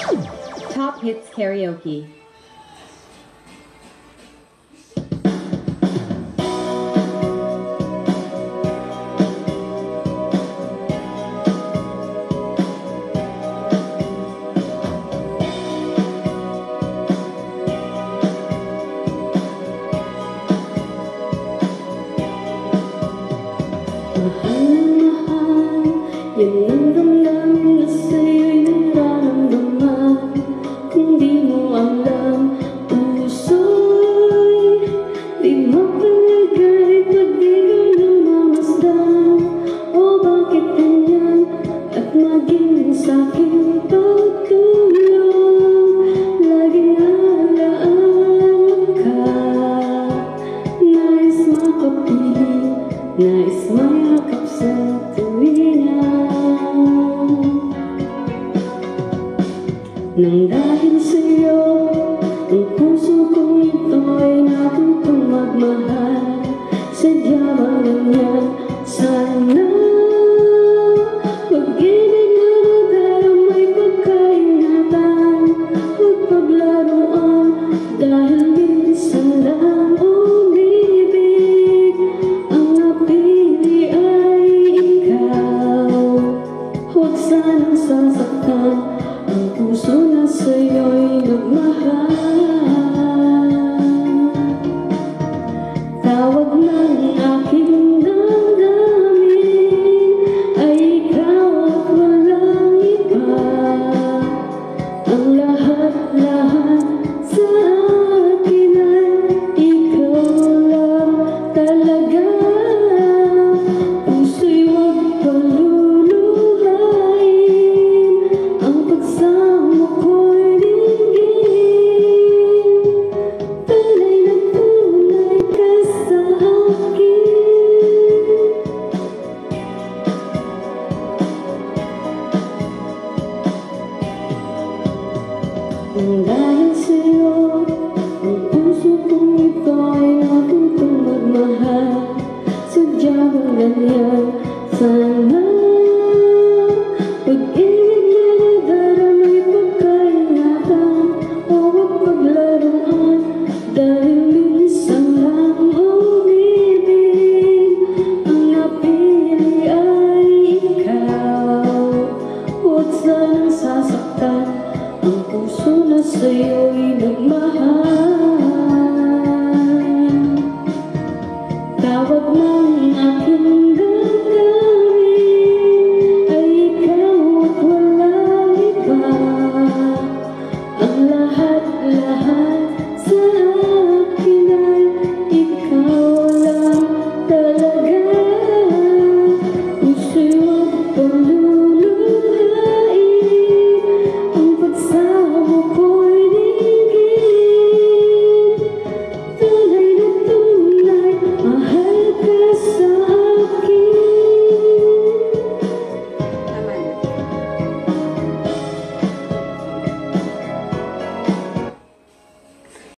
Top Hits Karaoke. Yung nandamdamin na sa'yo'y nararamdaman. Kung di mo alam, puso'y di mapalagay pag di ka namamasdan. O bakit ganyan at maging sa'king pagtulong? Laging alaala ka, nais makapiling, nais mayakap sa tuwina. Nang dahil sa'yo, ang puso kong ito ay natutong magmahal. Sadya bang ganyan? Sana pag-ibig na nadaramay pagkaingatan, huwag paglaruan, dahil minsan lang umibig. Ang napili ay ikaw, huwag sanang sasaktan ang puso na sa'yo'y nagmahal. Tawag ng aking damdamin ay ikaw at walang iba. Ang lahat-lahat sa akin ay ikaw lang talaga. Puso'y huwag paluluhain, ang pagsama ko'y dinggin. Tunay na tunay ka sa akin. Nang dahil sa'yo, ang puso kong ito ay natutong magmahal. Sadya bang ganyan? Sana pag-ibig na nadaramay pagkaingatan, o huwag paglaruan, dahil minsan lang umibig. Ang napili ay ikaw, huwag sanang sasaktan ang puso na sa'yo'y nagmahal. Tawag ng aking damdamin ay ikaw at walang iba. Ang lahat-lahat